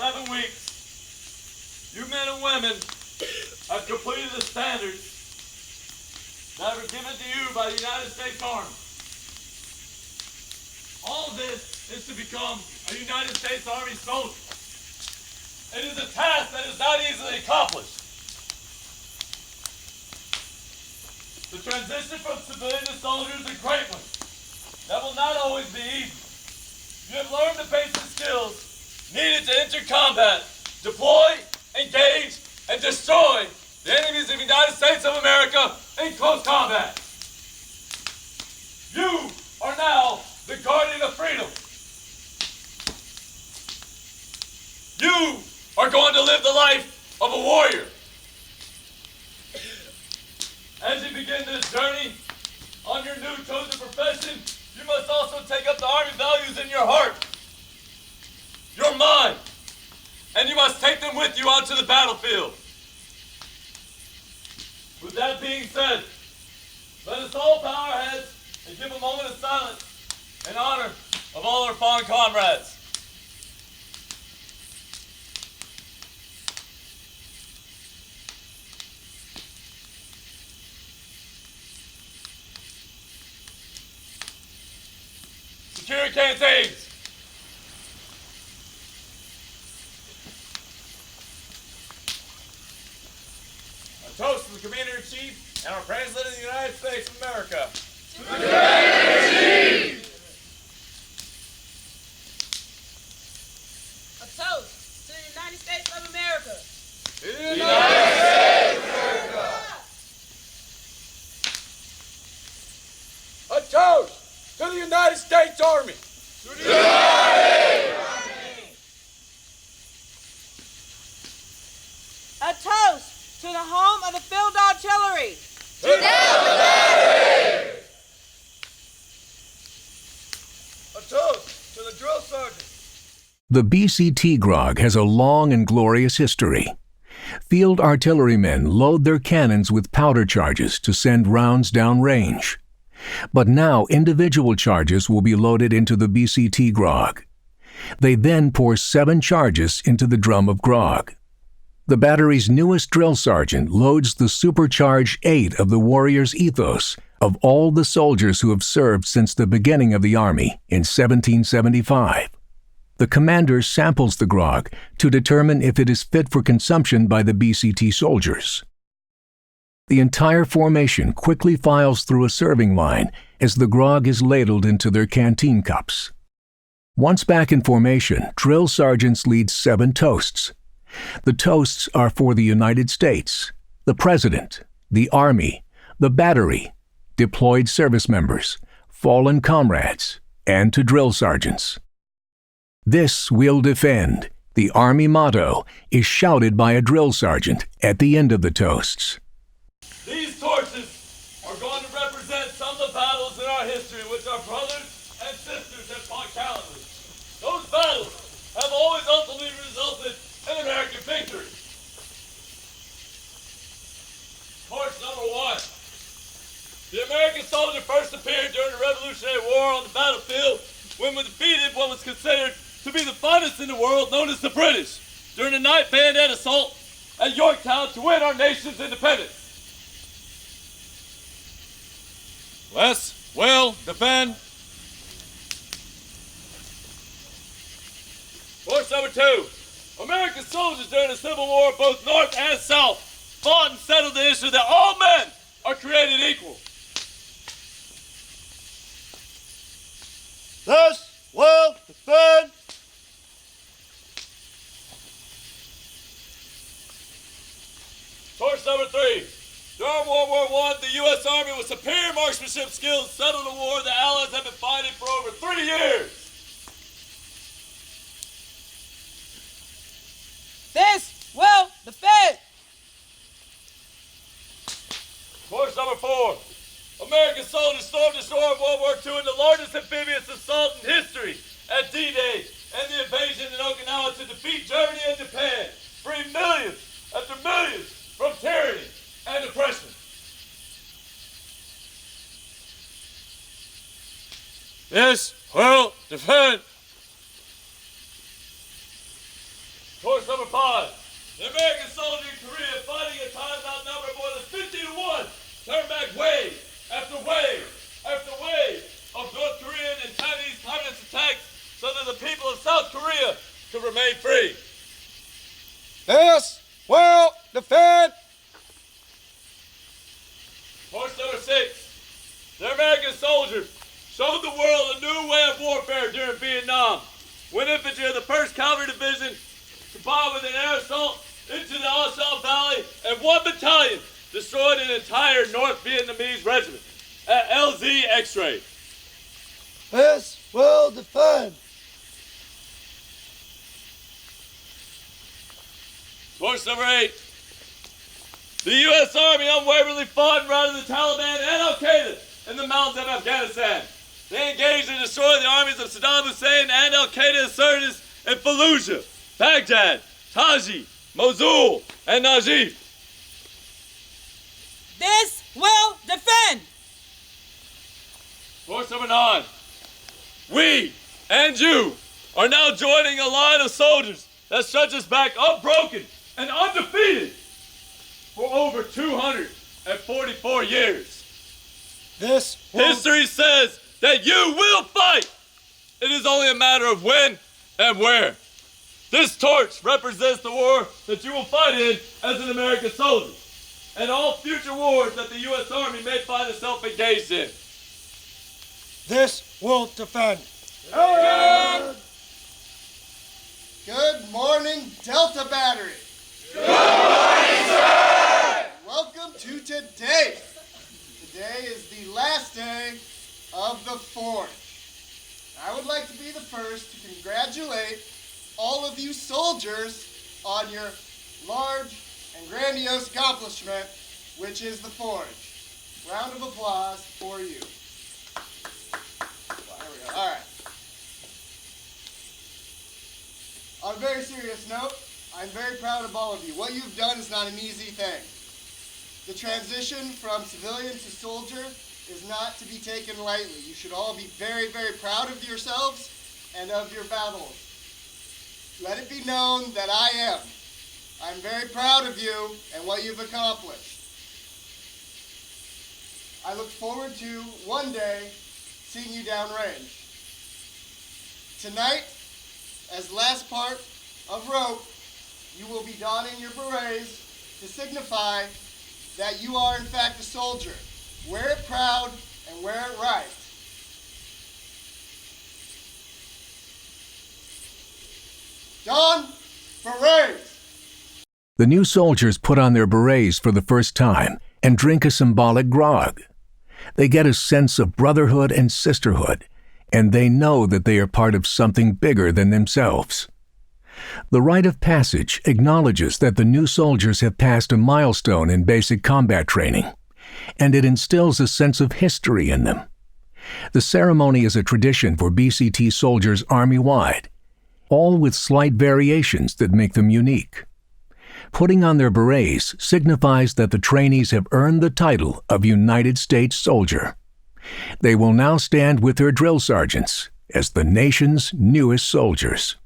7 weeks, you men and women have completed the standards that were given to you by the United States Army. All this is to become a United States Army soldier. It is a task that is not easily accomplished. The transition from civilian to soldier is a great one. That will not always be easy. You have learned the basic skills needed to enter combat, deploy, engage, and destroy the enemies of the United States of America in close combat. You are now the guardian of freedom. You are going to live the life of a warrior. As you begin this journey on your new chosen profession, you must also take up the Army values in your heart, your mind, and you must take them with you onto the battlefield. With that being said, let us all bow our heads and give a moment of silence in honor of all our fallen comrades. Secure canteens. A toast to the Commander-in-Chief and our President of the United States of America. To the Commander-in-Chief! A toast to the United States of America. To the United States of America! A toast to the United States Army. To the United Army! A toast to the home of the Field Artillery. To the Battery! A toast to the drill sergeant. The BCT grog has a long and glorious history. Field artillerymen load their cannons with powder charges to send rounds downrange. But now individual charges will be loaded into the BCT grog. They then pour 7 charges into the drum of grog. The battery's newest drill sergeant loads the supercharged 8 of the warrior's ethos of all the soldiers who have served since the beginning of the Army in 1775. The commander samples the grog to determine if it is fit for consumption by the BCT soldiers. The entire formation quickly files through a serving line as the grog is ladled into their canteen cups. Once back in formation, drill sergeants lead 7 toasts. The toasts are for the United States, the President, the Army, the Battery, deployed service members, fallen comrades, and to drill sergeants. "This we'll defend," the Army motto, is shouted by a drill sergeant at the end of the toasts. These torches are going to represent some of the battles in our history in which our brothers and sisters have fought gallantly. Those battles have always ultimately resulted in American victory. Torch number 1. The American soldier first appeared during the Revolutionary War on the battlefield when we defeated what was considered to be the finest in the world, known as the British, during the night bayonet assault at Yorktown to win our nation's independence. Let's well defend. Torch number 2. American soldiers during the Civil War, both North and South, fought and settled the issue that all men are created equal. Thus will defend. Torch number 3. During World War I, the U.S. Army with superior marksmanship skills settled a war the Allies have been fighting for over 3 years. This will defend. Torch number 4. American soldiers stormed the shore of World War II in the largest amphibious assault in history at D-Day and the invasion in Okinawa to defeat Germany and Japan, free millions after millions from tyranny and oppression. This will defend. Course number 5. The American soldier in Korea, fighting at times outnumbered more than 50 to 1, turned back wave after wave after wave of North Korean and Chinese communist attacks so that the people of South Korea could remain free. This will defend. Course number 6. The American soldiers showed the world a new way of warfare during Vietnam, when infantry of the 1st Cavalry Division combined with an air assault into the Assam Valley, and 1 battalion destroyed an entire North Vietnamese regiment at LZ X-ray. This will defend. Course number 8. The U.S. Army unwaveringly fought and routed the Taliban and Al-Qaeda in the mountains of Afghanistan. They engaged and destroyed the armies of Saddam Hussein and Al-Qaeda insurgents in Fallujah, Baghdad, Taji, Mosul, and Najib. This will defend. Course number 9. We and you are now joining a line of soldiers that stretches back unbroken and undefeated for over 244 years. This will... History says that you will fight. It is only a matter of when and where. This torch represents the war that you will fight in as an American soldier, and all future wars that the U.S. Army may find itself engaged in. This will defend. Good morning, Delta Battery. Good morning, sir. Welcome to today. Today is the last day of the Forge. I would like to be the first to congratulate all of you soldiers on your large and grandiose accomplishment, which is the Forge. Round of applause for you. Well, there we go. All right. On a very serious note, I'm very proud of all of you. What you've done is not an easy thing. The transition from civilian to soldier is not to be taken lightly. You should all be very, very proud of yourselves and of your battles. Let it be known that I am. I'm very proud of you and what you've accomplished. I look forward to one day seeing you downrange. Tonight, as last part of rope, you will be donning your berets to signify that you are in fact a soldier. Wear it proud and wear it right. Don berets. The new soldiers put on their berets for the first time and drink a symbolic grog. They get a sense of brotherhood and sisterhood, and they know that they are part of something bigger than themselves. The Rite of Passage acknowledges that the new soldiers have passed a milestone in basic combat training, and it instills a sense of history in them. The ceremony is a tradition for BCT Soldiers Armywide, all with slight variations that make them unique. Putting on their berets signifies that the trainees have earned the title of United States Soldier. They will now stand with their drill sergeants as the nation's newest soldiers.